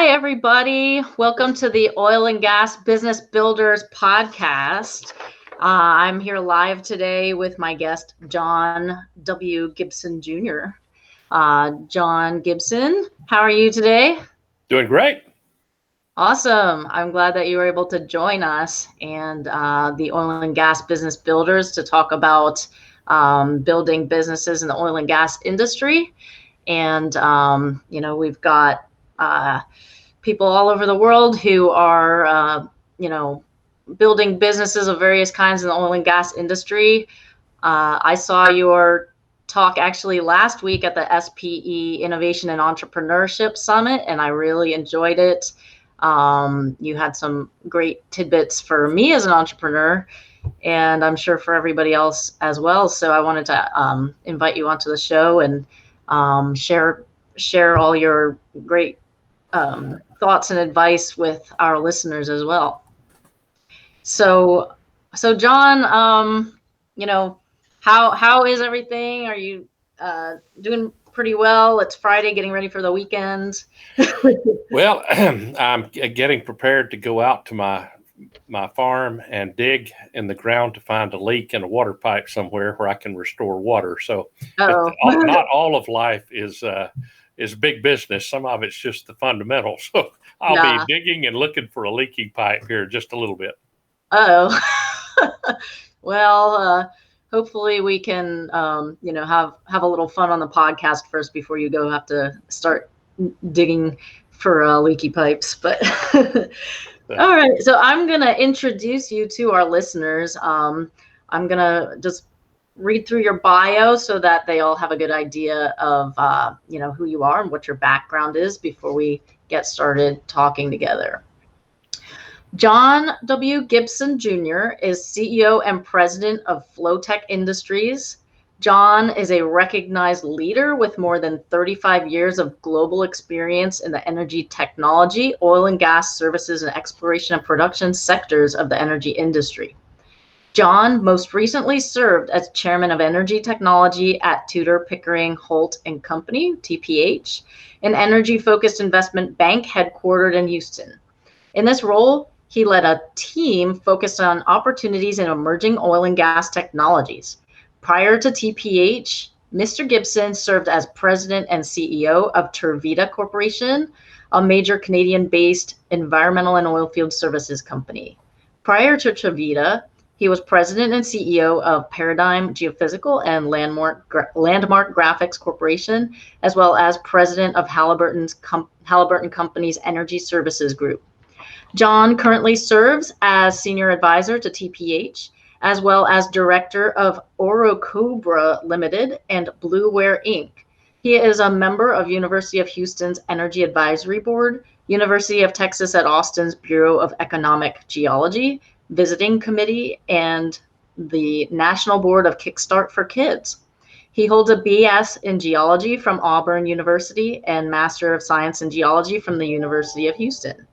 Hi, everybody. Welcome to the Oil and Gas Business Builders podcast. I'm here live today with my guest, John W. Gibson Jr. John Gibson, how are you today? Doing great. Awesome. I'm glad that you were able to join us and the Oil and Gas Business Builders to talk about building businesses in the oil and gas industry. And, we've got people all over the world who are, building businesses of various kinds in the oil and gas industry. I saw your talk actually last week at the SPE Innovation and Entrepreneurship Summit, and I really enjoyed it. You had some great tidbits for me as an entrepreneur, and I'm sure for everybody else as well. So I wanted to invite you onto the show and share all your great thoughts and advice with our listeners as well. So John, how is everything? Are you doing pretty well? It's Friday, getting ready for the weekend. Well, I'm getting prepared to go out to my farm and dig in the ground to find a leak in a water pipe somewhere where I can restore water. So not all of life is big business. Some of it's just the fundamentals. So I'll be digging and looking for a leaking pipe here in just a little bit. Oh, well, hopefully we can, have a little fun on the podcast first before you go have to start digging for leaky pipes. But all right, so I'm going to introduce you to our listeners. I'm going to just read through your bio so that they all have a good idea of, who you are and what your background is before we get started talking together. John W. Gibson Jr. is CEO and president of Flotek Industries. John is a recognized leader with more than 35 years of global experience in the energy technology, oil and gas services, and exploration and production sectors of the energy industry. John most recently served as chairman of energy technology at Tudor, Pickering, Holt Company, TPH, an energy-focused investment bank headquartered in Houston. In this role, he led a team focused on opportunities in emerging oil and gas technologies. Prior to TPH, Mr. Gibson served as president and CEO of Tervita Corporation, a major Canadian-based environmental and oilfield services company. Prior to Tervita, he was president and CEO of Paradigm Geophysical and Landmark Graphics Corporation, as well as president of Halliburton Company's Energy Services Group. John currently serves as senior advisor to TPH, as well as director of Orocobra Limited and Blueware Inc. He is a member of University of Houston's Energy Advisory Board, University of Texas at Austin's Bureau of Economic Geology, Visiting Committee, and the National Board of Kickstart for Kids. He holds a BS in Geology from Auburn University and Master of Science in Geology from the University of Houston.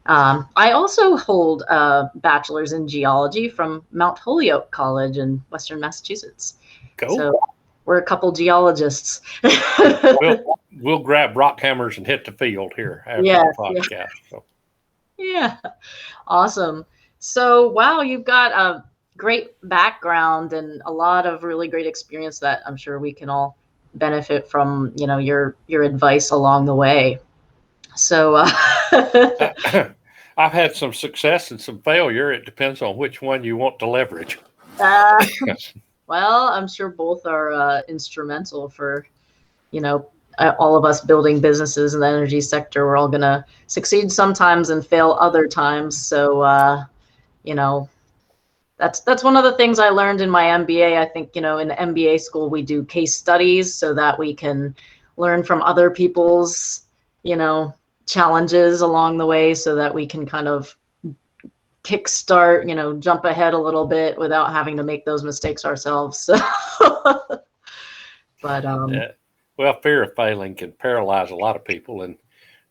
I also hold a bachelor's in geology from Mount Holyoke College in Western Massachusetts. Cool. So we're a couple geologists. We'll grab rock hammers and hit the field here after the podcast. Yeah. So. Yeah, awesome. So, wow, you've got a great background and a lot of really great experience that I'm sure we can all benefit from, your advice along the way. So I've had some success and some failure. It depends on which one you want to leverage. Well, I'm sure both are instrumental for, all of us building businesses in the energy sector. We're all going to succeed sometimes and fail other times. So, that's one of the things I learned in my MBA. I think, in the MBA school, we do case studies so that we can learn from other people's, challenges along the way so that we can kind of kickstart, jump ahead a little bit without having to make those mistakes ourselves. So, but well, fear of failing can paralyze a lot of people, and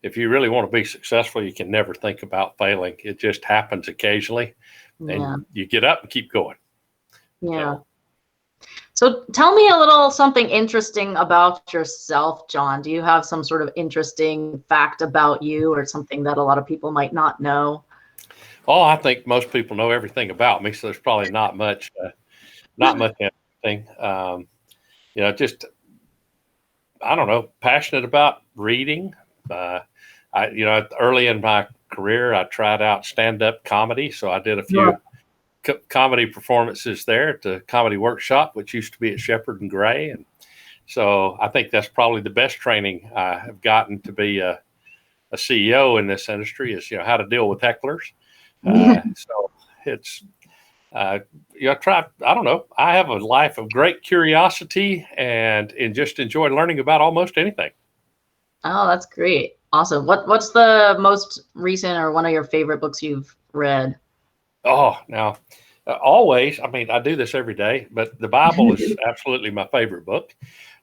if you really want to be successful, you can never think about failing. It just happens occasionally, and you get up and keep going. Yeah. So tell me a little something interesting about yourself, John. Do you have some sort of interesting fact about you or something that a lot of people might not know? Oh, I think most people know everything about me, so there's probably not much, anything. Just I don't know, passionate about reading. Uh, early in my career, I tried out stand-up comedy, so I did a few comedy performances there at the Comedy Workshop, which used to be at Shepherd and Gray, and so I think that's probably the best training I have gotten to be a CEO in this industry is how to deal with hecklers. So it's try. I don't know. I have a life of great curiosity and just enjoy learning about almost anything. Oh, that's great. Awesome. What's the most recent or one of your favorite books you've read? Oh, now, always. I mean, I do this every day, but the Bible is absolutely my favorite book.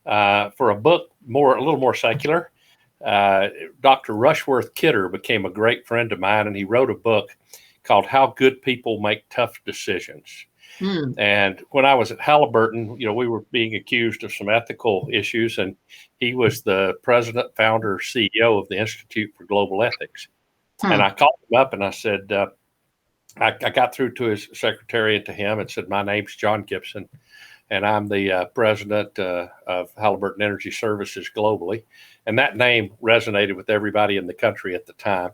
For a book a little more secular, Dr. Rushworth Kidder became a great friend of mine, and he wrote a book called "How Good People Make Tough Decisions." And when I was at Halliburton, we were being accused of some ethical issues, and he was the president, founder, CEO of the Institute for Global Ethics. And I called him up and I said, I got through to his secretary and to him and said, my name's John Gibson, and I'm the president of Halliburton Energy Services globally. And that name resonated with everybody in the country at the time.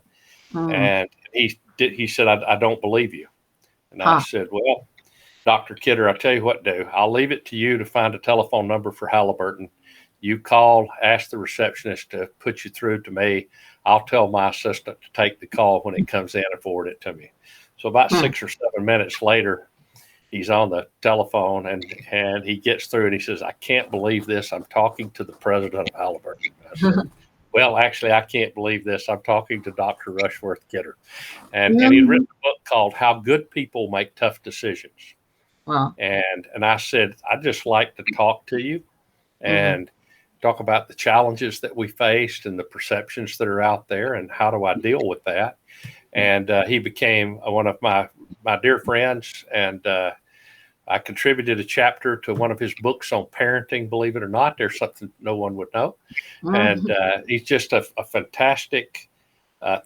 And he said, I don't believe you. And I said, well, Dr. Kidder, I tell you what, I'll leave it to you to find a telephone number for Halliburton. You call, ask the receptionist to put you through to me. I'll tell my assistant to take the call when it comes in and forward it to me. So about 6 or 7 minutes later, he's on the telephone and he gets through and he says, I can't believe this. I'm talking to the president of Halliburton. I said, well, actually, I can't believe this. I'm talking to Dr. Rushworth Kidder. And he'd written a book called How Good People Make Tough Decisions. Wow. And I said, I'd just like to talk to you and talk about the challenges that we faced and the perceptions that are out there and how do I deal with that. And he became one of my dear friends, and I contributed a chapter to one of his books on parenting. Believe it or not, there's something no one would know. And he's just a fantastic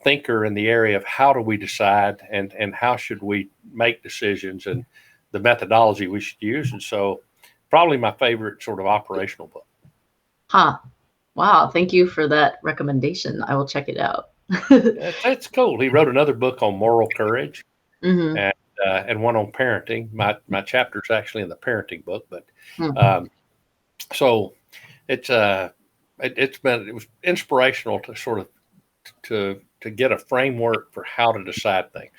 thinker in the area of how do we decide and how should we make decisions and the methodology we should use. And so probably my favorite sort of operational book. Wow. Thank you for that recommendation. I will check it out. That's cool. He wrote another book on moral courage and one on parenting. My chapter's actually in the parenting book, but so it was inspirational to sort of to get a framework for how to decide things.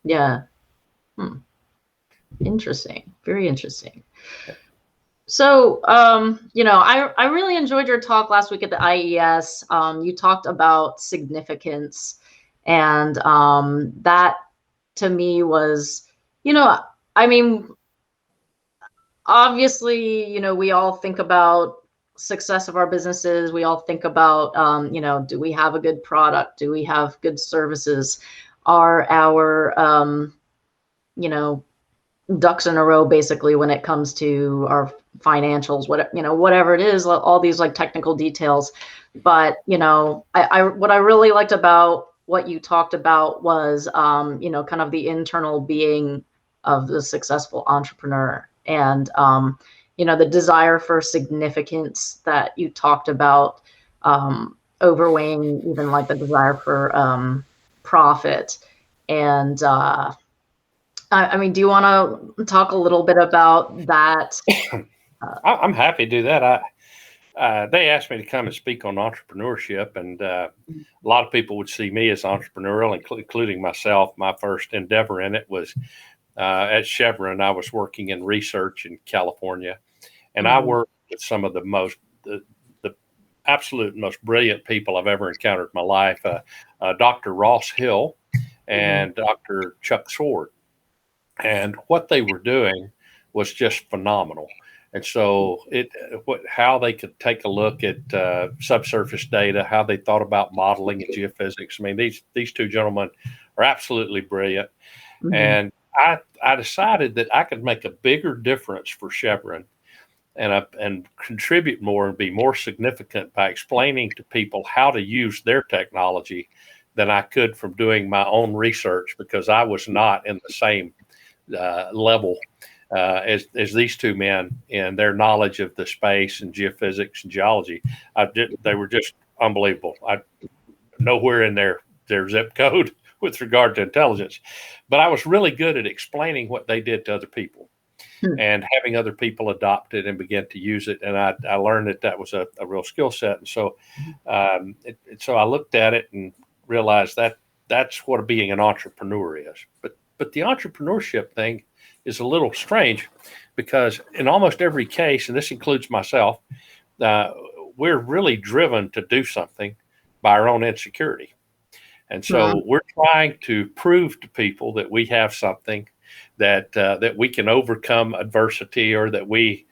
Yeah. Interesting. Very interesting. So, I really enjoyed your talk last week at the IES. You talked about significance, and that to me was, I mean, obviously, we all think about success of our businesses. We all think about, do we have a good product? Do we have good services? Are our, ducks in a row basically when it comes to our financials, whatever it is, all these like technical details. But I what I really liked about what you talked about was kind of the internal being of the successful entrepreneur, and the desire for significance that you talked about, overweighing even like the desire for profit. And I mean, do you want to talk a little bit about that? I'm happy to do that. They asked me to come and speak on entrepreneurship, and a lot of people would see me as entrepreneurial, including myself. My first endeavor in it was at Chevron. I was working in research in California, and I worked with some of the absolute most brilliant people I've ever encountered in my life, Dr. Ross Hill and Dr. Chuck Sword. And what they were doing was just phenomenal. And so how they could take a look at subsurface data, how they thought about modeling and geophysics. I mean, these two gentlemen are absolutely brilliant. And I decided that I could make a bigger difference for Chevron and contribute more and be more significant by explaining to people how to use their technology than I could from doing my own research, because I was not in the same level as these two men in their knowledge of the space and geophysics and geology. They were just unbelievable. Nowhere in their zip code with regard to intelligence, but I was really good at explaining what they did to other people and having other people adopt it and begin to use it. And I learned that was a real skill set. And so, so I looked at it and realized that that's what being an entrepreneur is. But the entrepreneurship thing is a little strange, because in almost every case, and this includes myself, we're really driven to do something by our own insecurity. And so we're trying to prove to people that we have something that we can overcome adversity, or that we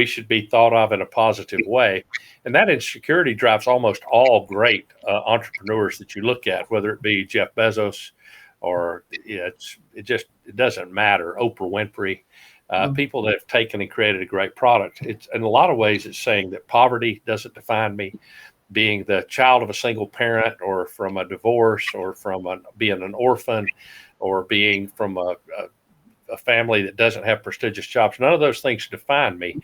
should be thought of in a positive way. And that insecurity drives almost all great entrepreneurs that you look at, whether it be Jeff Bezos or it doesn't matter, Oprah Winfrey, people that have taken and created a great product. It's in a lot of ways, it's saying that poverty doesn't define me. Being the child of a single parent, or from a divorce, or from being an orphan, or being from a family that doesn't have prestigious jobs. None of those things define me.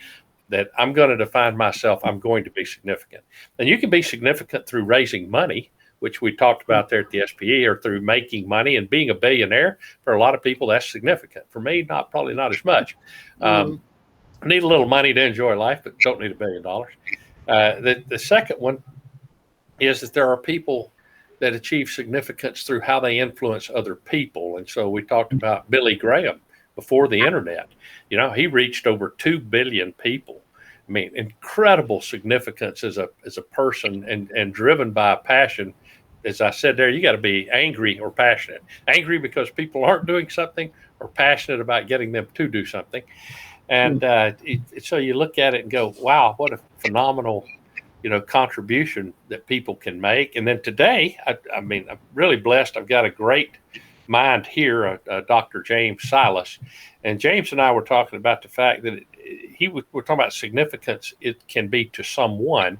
That I'm going to define myself. I'm going to be significant. And you can be significant through raising money, which we talked about there at the SPE, or through making money and being a billionaire. For a lot of people, that's significant. For me, probably not as much. I need a little money to enjoy life, but don't need $1 billion. The second one is that there are people that achieve significance through how they influence other people. And so we talked about Billy Graham before the internet. He reached over 2 billion people. I mean, incredible significance as a person, and driven by a passion. As I said there, you got to be angry or passionate. Angry because people aren't doing something, or passionate about getting them to do something. And so you look at it and go, wow, what a phenomenal contribution that people can make. And then today, I mean, I'm really blessed. I've got a great mind here, Dr. James Silas. And James and I were talking about the fact that we're talking about significance it can be to someone.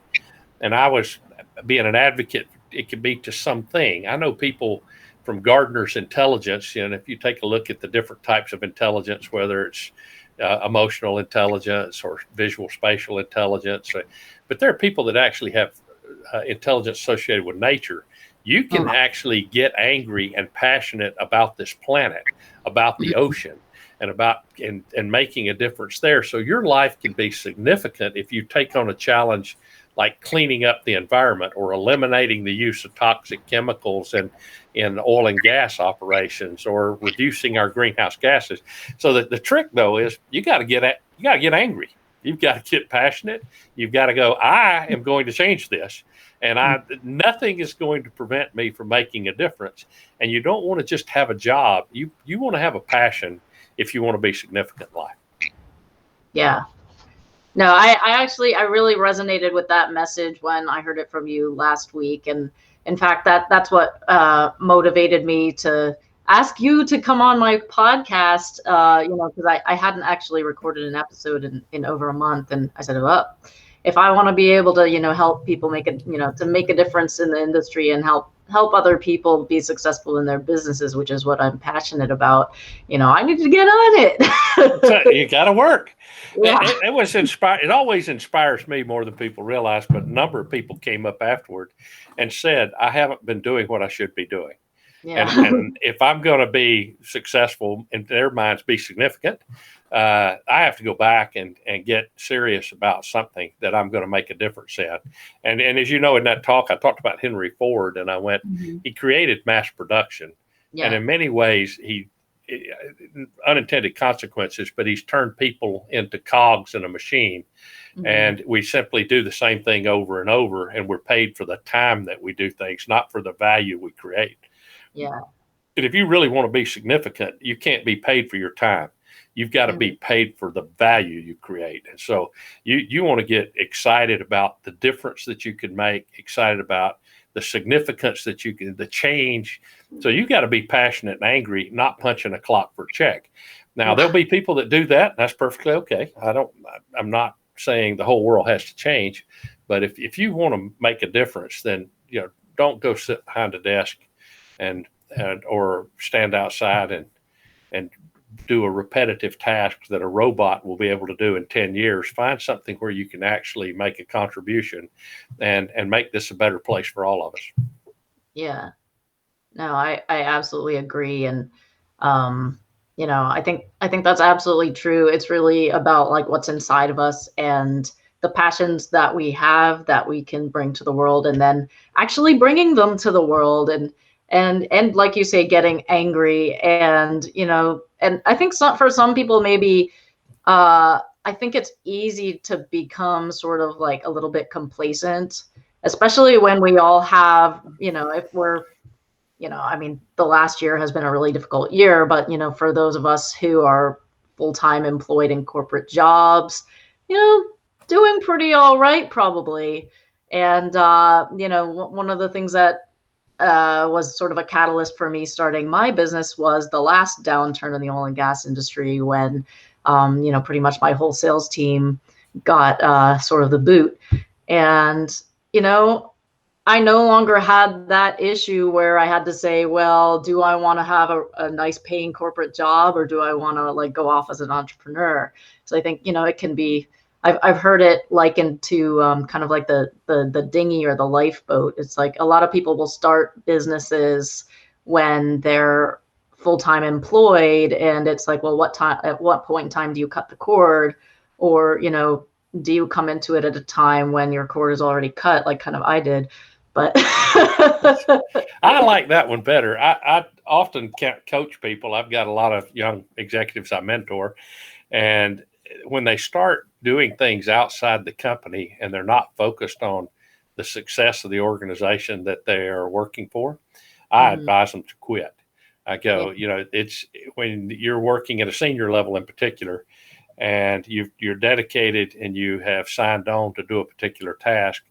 And I was being an advocate, it can be to something. I know people from Gardner's intelligence, and if you take a look at the different types of intelligence, whether it's emotional intelligence or visual spatial intelligence, but there are people that actually have intelligence associated with nature. You can actually get angry and passionate about this planet, about the ocean, and about and making a difference there. So your life can be significant if you take on a challenge like cleaning up the environment, or eliminating the use of toxic chemicals in oil and gas operations, or reducing our greenhouse gases. So that the trick though is you got to get angry. You've got to get passionate. You've got to go, I am going to change this, and nothing is going to prevent me from making a difference. And you don't want to just have a job. You want to have a passion if you want to be significant in life. Yeah. No, I really resonated with that message when I heard it from you last week. And in fact, that's what motivated me to ask you to come on my podcast, because I hadn't actually recorded an episode in over a month. And I said, well, if I want to be able to, help people make a difference in the industry and help other people be successful in their businesses, which is what I'm passionate about, I need to get on it. You got to work. Yeah. It was inspired. It always inspires me more than people realize. But a number of people came up afterward and said, I haven't been doing what I should be doing. Yeah. And if I'm going to be successful, in their minds, be significant, I have to go back and get serious about something that I'm going to make a difference in. And as you know, in that talk, I talked about Henry Ford, and I went, he created mass production. Yeah. And in many ways, unintended consequences, but he's turned people into cogs in a machine. And we simply do the same thing over and over, and we're paid for the time that we do things, not for the value we create. Yeah. And if you really want to be significant, you can't be paid for your time. You've got to be paid for the value you create. And so you want to get excited about the difference that you can make, excited about the significance that you can, the change. So you got to be passionate and angry, not punching a clock for a check. Now, there'll be people that do that. And that's perfectly okay. I'm not saying the whole world has to change, but if you want to make a difference, then don't go sit behind a desk and or stand outside and do a repetitive task that a robot will be able to do in 10 years. Find something where you can actually make a contribution and make this a better place for all of us. Yeah. No, I absolutely agree. And, I think that's absolutely true. It's really about like what's inside of us and the passions that we have that we can bring to the world, and then actually bringing them to the world, and like you say, getting angry, and, and I think for some people, maybe, I think it's easy to become sort of like a little bit complacent, especially when we all have, if we're, I mean, the last year has been a really difficult year, but, for those of us who are full-time employed in corporate jobs, doing pretty all right, probably. And, one of the things that was sort of a catalyst for me starting my business was the last downturn in the oil and gas industry when, pretty much my whole sales team got sort of the boot. And, I no longer had that issue where I had to say, well, do I want to have a nice paying corporate job, or do I want to like go off as an entrepreneur? So I think, it can be, I've heard it likened to kind of like the dinghy or the lifeboat. It's like a lot of people will start businesses when they're full-time employed, and it's like, well, at what point in time do you cut the cord? Or, do you come into it at a time when your cord is already cut, like kind of I did? But I like that one better. I often coach people. I've got a lot of young executives I mentor, and when they start doing things outside the company and they're not focused on the success of the organization that they are working for, I advise them to quit. I go, it's when you're working at a senior level in particular, and you're dedicated and you have signed on to do a particular task.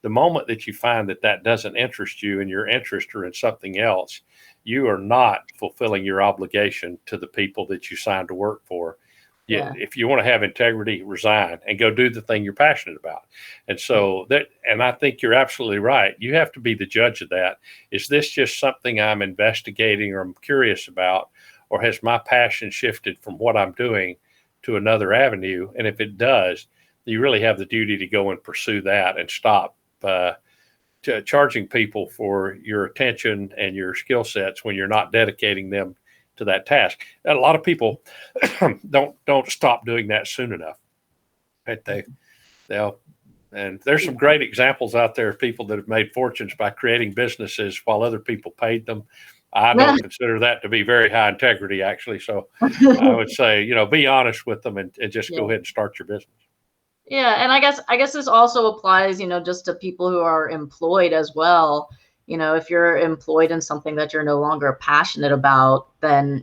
The moment that you find that doesn't interest you and your interests are in something else, you are not fulfilling your obligation to the people that you signed to work for. Yeah. If you want to have integrity, resign and go do the thing you're passionate about. And so and I think you're absolutely right. You have to be the judge of that. Is this just something I'm investigating or I'm curious about, or has my passion shifted from what I'm doing to another avenue? And if it does, you really have the duty to go and pursue that and stop charging people for your attention and your skill sets when you're not dedicating them to that task. And a lot of people don't stop doing that soon enough. They'll and there's some great examples out there of people that have made fortunes by creating businesses while other people paid them. I don't consider that to be very high integrity, actually. So I would say, be honest with them and just go ahead and start your business. Yeah, and I guess this also applies, just to people who are employed as well. If you're employed in something that you're no longer passionate about, then,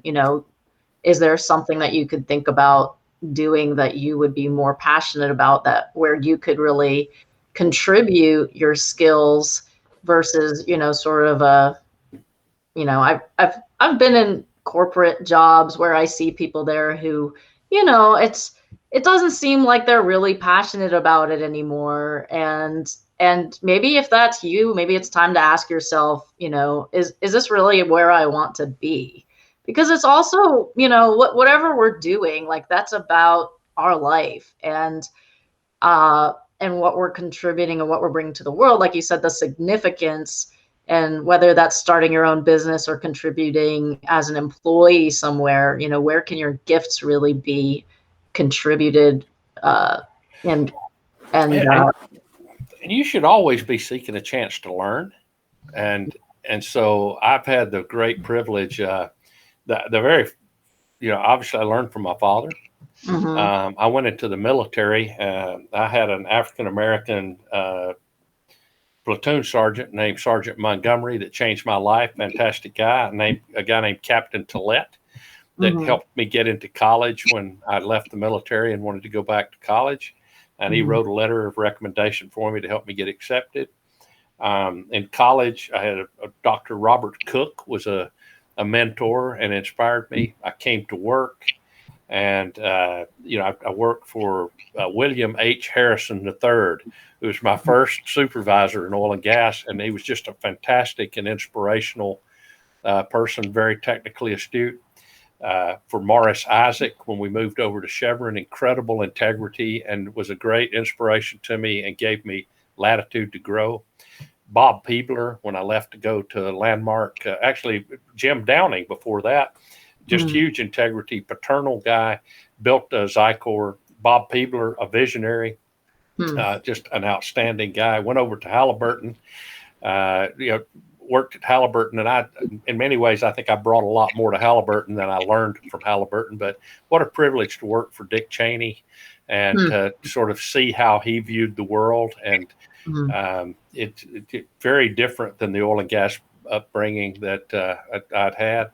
is there something that you could think about doing that you would be more passionate about, that where you could really contribute your skills versus, sort of I've been in corporate jobs where I see people there who, it doesn't seem like they're really passionate about it anymore. And maybe if that's you, maybe it's time to ask yourself, is this really where I want to be? Because it's also, whatever we're doing, like that's about our life and what we're contributing and what we're bringing to the world. Like you said, the significance, and whether that's starting your own business or contributing as an employee somewhere, where can your gifts really be contributed? And you should always be seeking a chance to learn. And so I've had the great privilege, the very, obviously I learned from my father. I went into the military. I had an African-American platoon sergeant named Sergeant Montgomery that changed my life. Fantastic guy. A guy named Captain Tillett that helped me get into college when I left the military and wanted to go back to college. And he wrote a letter of recommendation for me to help me get accepted. In college, I had a Dr. Robert Cook was a mentor and inspired me. I came to work And, I worked for William H. Harrison III, who was my first supervisor in oil and gas. And he was just a fantastic and inspirational person, very technically astute. For Morris Isaac, when we moved over to Chevron, incredible integrity and was a great inspiration to me and gave me latitude to grow. Bob Peebler, when I left to go to Landmark, actually Jim Downing before that, just huge integrity, paternal guy, built Zycor. Bob Peebler, a visionary, just an outstanding guy. Went over to Halliburton, worked at Halliburton, and in many ways, I think I brought a lot more to Halliburton than I learned from Halliburton. But what a privilege to work for Dick Cheney and to sort of see how he viewed the world. And it's very different than the oil and gas upbringing that I'd had.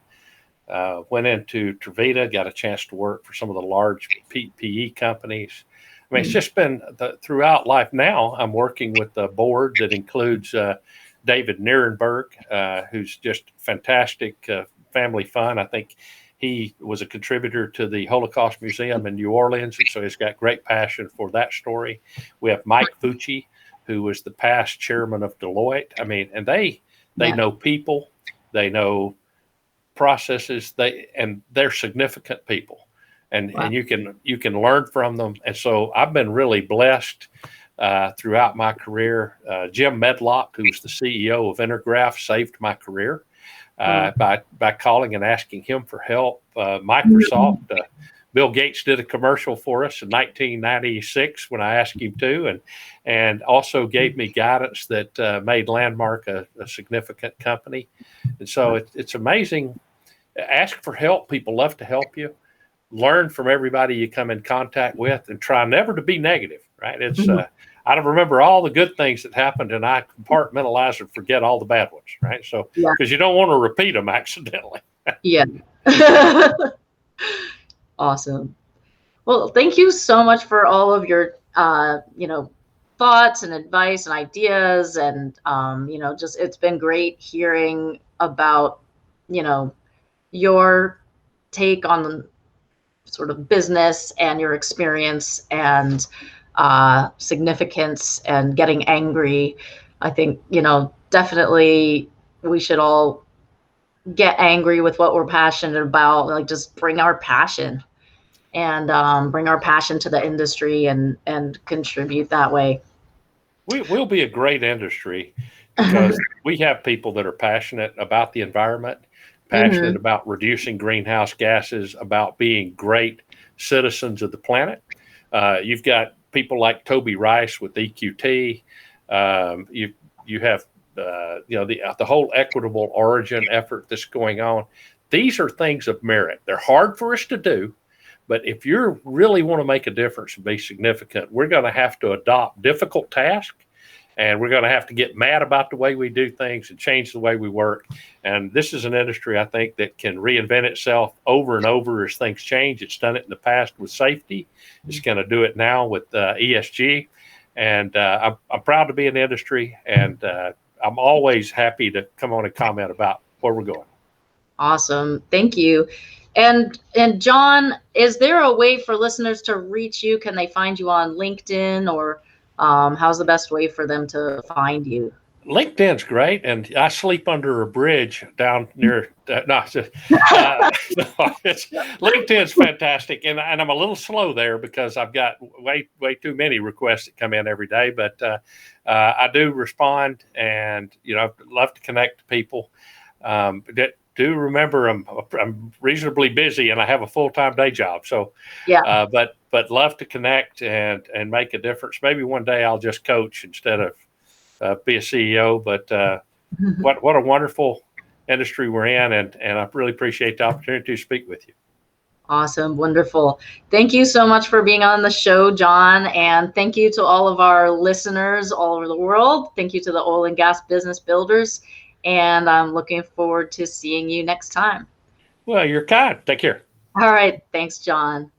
Went into Tervita, got a chance to work for some of the large PE companies. I mean, it's just been throughout life. Now I'm working with a board that includes David Nierenberg, who's just fantastic family fun. I think he was a contributor to the Holocaust Museum in New Orleans, and so he's got great passion for that story. We have Mike Fucci, who was the past chairman of Deloitte. I mean, and they know people, they know processes, they're significant people, and you can learn from them. And so I've been really blessed throughout my career. Jim Medlock, who's the CEO of Intergraph, saved my career by calling and asking him for help. Microsoft, Bill Gates did a commercial for us in 1996 when I asked him to, and also gave me guidance that made Landmark a significant company. And so it's amazing. Ask for help. People love to help you. Learn from everybody you come in contact with, and try never to be negative, right? It's I don't remember all the good things that happened, and I compartmentalize and forget all the bad ones, right? So because you don't want to repeat them accidentally. Yeah. Awesome. Well, thank you so much for all of your, thoughts and advice and ideas. And, just, it's been great hearing about, your take on sort of business and your experience and significance and getting angry. I think, definitely we should all get angry with what we're passionate about, like just bring our passion and bring our passion to the industry and contribute that way. We'll be a great industry because we have people that are passionate about the environment, passionate about reducing greenhouse gases, about being great citizens of the planet. You've got people like Toby Rice with EQT. You have the whole equitable origin effort that's going on. These are things of merit. They're hard for us to do, but if you really want to make a difference and be significant, we're going to have to adopt difficult tasks, and we're going to have to get mad about the way we do things and change the way we work. And this is an industry, I think, that can reinvent itself over and over as things change. It's done it in the past with safety. It's going to do it now with ESG. And I'm proud to be in the industry, and I'm always happy to come on and comment about where we're going. Awesome. Thank you. And John, is there a way for listeners to reach you? Can they find you on LinkedIn, or how's the best way for them to find you? LinkedIn's great, and I sleep under a bridge down near. LinkedIn's fantastic, and I'm a little slow there because I've got way too many requests that come in every day. But I do respond, and I'd love to connect to people. Do remember I'm reasonably busy, and I have a full-time day job. So but love to connect and make a difference. Maybe one day I'll just coach instead of be a CEO, but what a wonderful industry we're in, and I really appreciate the opportunity to speak with you. Awesome. Wonderful. Thank you so much for being on the show, John, and thank you to all of our listeners all over the world. Thank you to the oil and gas business builders, and I'm looking forward to seeing you next time. Well, you're kind. Take care. All right. Thanks, John.